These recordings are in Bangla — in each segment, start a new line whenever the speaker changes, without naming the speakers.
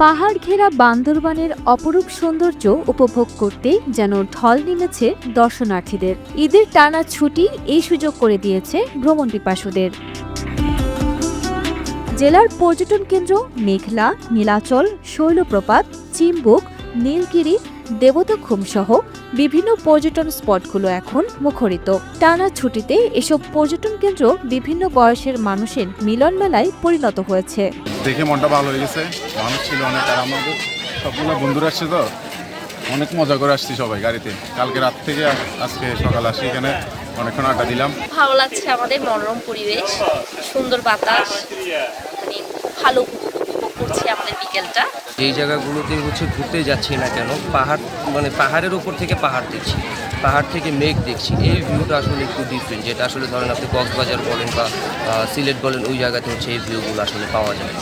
পাহাড় ঘেরা বান্দরবানের অপরূপ সৌন্দর্য উপভোগ করতে যেন ঢল নেমেছে দর্শনার্থীদের। ঈদের টানা ছুটি এই সুযোগ করে দিয়েছে ভ্রমণ পিপাসুদের। জেলার পর্যটন কেন্দ্র মেঘলা, নীলাচল, শৈলপ্রপাত, চিম্বুক, নীলগিরি, দেবতাখুম সহ বিভিন্ন পর্যটন স্পটগুলো এখন মুখরিত। টানা ছুটিতে এসব পর্যটন কেন্দ্র বিভিন্ন বয়সের মানুষের মিলন মেলায় পরিণত হয়েছে।
দেখে মনটা ভালো হয়ে গেছে, মানুষ ছিল অনেক, আর আমাদের সবগুলো বন্ধুরা আসছে তো অনেক মজা করে আসছি সবাই গাড়িতে। কালকে রাত থেকে আজকে সকাল আসি, এখানে অনেকক্ষণ আড্ডা দিলাম।
ভালো লাগছে, আমাদের মনোরম পরিবেশ, সুন্দর বাতাস, মানে ভালো উপভোগ করছি আমাদের বিকেলটা।
যেই জায়গাগুলোতে ঘুরতে যাচ্ছি না কেন, পাহাড় পাহাড়ের উপর থেকে পাহাড় দেখছি, পাহাড় থেকে মেঘ দেখছি, এই ভিউটা আসলে একটু ডিফারেন্ট। যেটা আসলে ধরেন আপনি কক্সবাজার বলেন বা সিলেট বলেন, ওই জায়গাতে এই ভিউগুলো আসলে পাওয়া যায়।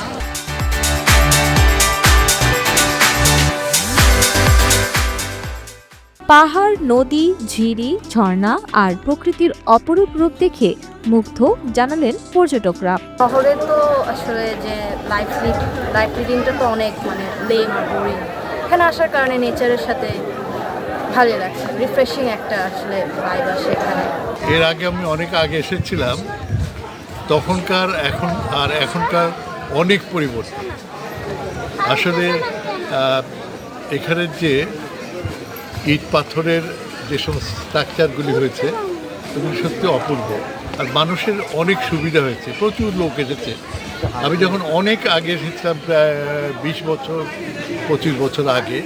পাহাড়, নদী, ঝিরি, ঝর্ণা আর প্রকৃতির অপরূপ রূপ দেখে মুগ্ধ জানালেন পর্যটকরা।
শহরে তো আসলে যে লাইফ লিডিংটা তো অনেক লেম আর বোরিং। এখানে আসার কারণে নেচারের সাথে ভালো লাগছে, রিফ্রেশিং একটা আসলে ভাইব আসে এখানে।
এর আগে আমি অনেক আগে এসেছিলাম, তখনকার এখনকার অনেক পরিবর্তন। আসলে এখানে যে ইট পাথরের যে সমস্ত স্ট্রাকচারগুলি হয়েছে এগুলি সত্যি অপূর্ব, আর মানুষের অনেক সুবিধা হয়েছে, প্রচুর লোক এসেছে। আমি যখন অনেক আগে এসেছিলাম, প্রায় 20-25 বছর আগে,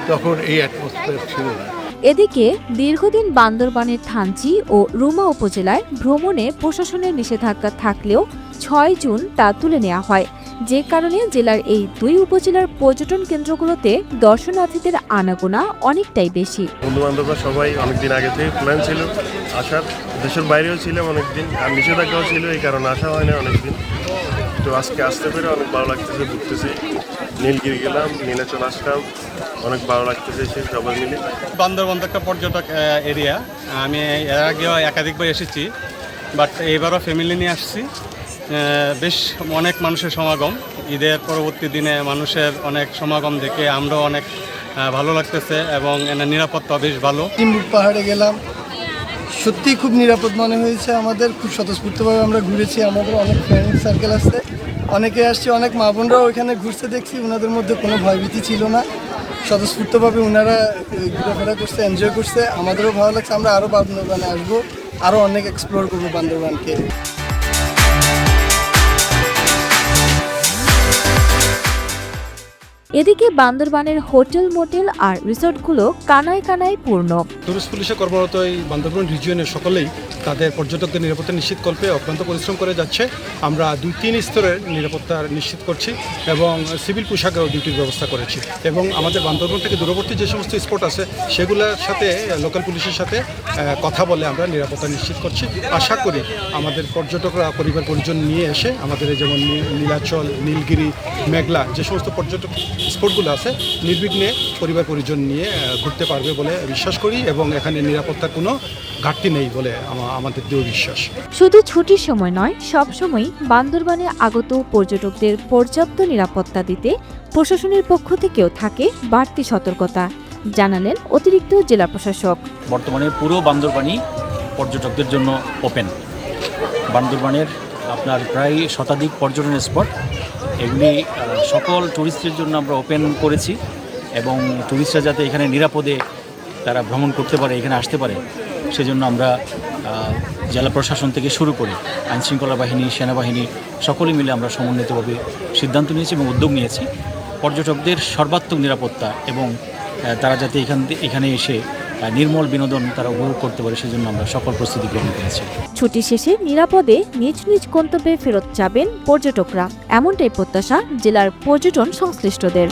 তখন এই অ্যাটমসফিয়ার ছিল না।
এদিকে দীর্ঘদিন বান্দরবানের থানচি ও রুমা উপজেলায় ভ্রমণে প্রশাসনের নিষেধাজ্ঞা থাকলেও 6 জুন তা তুলে নেওয়া হয়, যে কারণে জেলার এই দুই উপজেলার পর্যটন কেন্দ্রগুলোতে দর্শনার্থীদের আনাগোনা অনেকটাই বেশি।
বন্ধু বান্ধবরা সবাই অনেকদিন আগে থেকে প্ল্যান ছিল আসার, দেশের বাইরেও ছিলাম অনেকদিন, আর নিষেধাজ্ঞাও ছিল, এই কারণে আসা হয় না অনেকদিন। তো আজকে আসতে পেরে অনেক ভালো লাগতেছে, ঘুরতেছি। নীলগিরি গেলাম, নীলাচল আসলাম, অনেক ভালো লাগতেছে সবাই মিলে।
বান্দরবান একটা পর্যটক এরিয়া, আমি এর আগেও একাধিকবার এসেছি, বাট এবারও ফ্যামিলি নিয়ে আসছি। বেশ অনেক মানুষের সমাগম, ঈদের পরবর্তী দিনে মানুষের অনেক সমাগম দেখে আমরাও অনেক ভালো লাগতেছে, এবং নিরাপত্তা বেশ ভালো।
চিম্বুক পাহাড়ে গেলাম, সত্যিই খুব নিরাপদ মনে হয়েছে আমাদের। খুব স্বতঃস্ফূর্তভাবে আমরা ঘুরেছি, আমাদের অনেক ফ্রেন্ড সার্কেল আছে, অনেকে আসছে, অনেক মা বোনরাও ওইখানে ঘুরতে দেখছি, ওনাদের মধ্যে কোনো ভয়ভীতি ছিল না। স্বতঃস্ফূর্তভাবে ওনারা ঘোরাফেরা করছে, এনজয় করছে, আমাদেরও ভালো লাগছে। আমরা আরও বান্দরবানে আসবো, আরও অনেক এক্সপ্লোর করবো বান্দরবানকে।
এদিকে বান্দরবানের হোটেল, মোটেল আর রিসোর্টগুলো কানায় কানায় পূর্ণ।
টুরিস্ট পুলিশে কর্মরত এই বান্দরবান রিজিয়নের সকলেই তাদের পর্যটকদের নিরাপত্তা নিশ্চিতকল্পে অক্লান্ত পরিশ্রম করে যাচ্ছে। আমরা 2-3 স্তরের নিরাপত্তা নিশ্চিত করছি এবং সিভিল পোশাকেও ডিউটির ব্যবস্থা করেছি, এবং আমাদের বান্দরবান থেকে দূরবর্তী যে সমস্ত স্পট আছে সেগুলোর সাথে লোকাল পুলিশের সাথে কথা বলে আমরা নিরাপত্তা নিশ্চিত করছি। আশা করি আমাদের পর্যটকরা পরিবার পরিজন নিয়ে এসে আমাদের যেমন নীলাচল, নীলগিরি, মেঘলা যে সমস্ত পর্যটক স্পটগুলো আছে নির্বিঘ্নে পরিবার পরিজন নিয়ে ঘুরতে পারবে বলে বিশ্বাস করি, এবং এখানে নিরাপত্তার কোনো ঘাটতি নেই বলে আমাদের দৃঢ় বিশ্বাস।
শুধু ছুটির সময় নয়, সবসময় বান্দরবানে আগত পর্যটকদের পর্যাপ্ত নিরাপত্তা দিতে প্রশাসনের পক্ষ থেকেও থাকে বাড়তি সতর্কতা, জানালেন অতিরিক্ত জেলা প্রশাসক।
বর্তমানে পুরো বান্দরবানই পর্যটকদের জন্য ওপেন। বান্দরবানের আপনার প্রায় শতাধিক পর্যটন স্পট, এগুলি সকল টুরিস্টদের জন্য আমরা ওপেন করেছি, এবং টুরিস্টরা যাতে এখানে নিরাপদে তারা ভ্রমণ করতে পারে, এখানে আসতে পারে, সেজন্য আমরা জেলা প্রশাসন থেকে শুরু করে আইনশৃঙ্খলা বাহিনী, সেনাবাহিনী সকলে মিলে আমরা সমন্বিতভাবে সিদ্ধান্ত নিয়েছি এবং উদ্যোগ নিয়েছি পর্যটকদের সর্বাত্মক নিরাপত্তা, এবং তারা যাতে এখানে এসে নির্মল বিনোদন তারা উপভোগ করতে পারে, সেজন্য আমরা সকল প্রস্তুতি গ্রহণ করেছি।
ছুটি শেষে নিরাপদে নিজ নিজ গন্তব্যে ফেরত যাবেন পর্যটকরা, এমনটাই প্রত্যাশা জেলার পর্যটন সংশ্লিষ্টদের।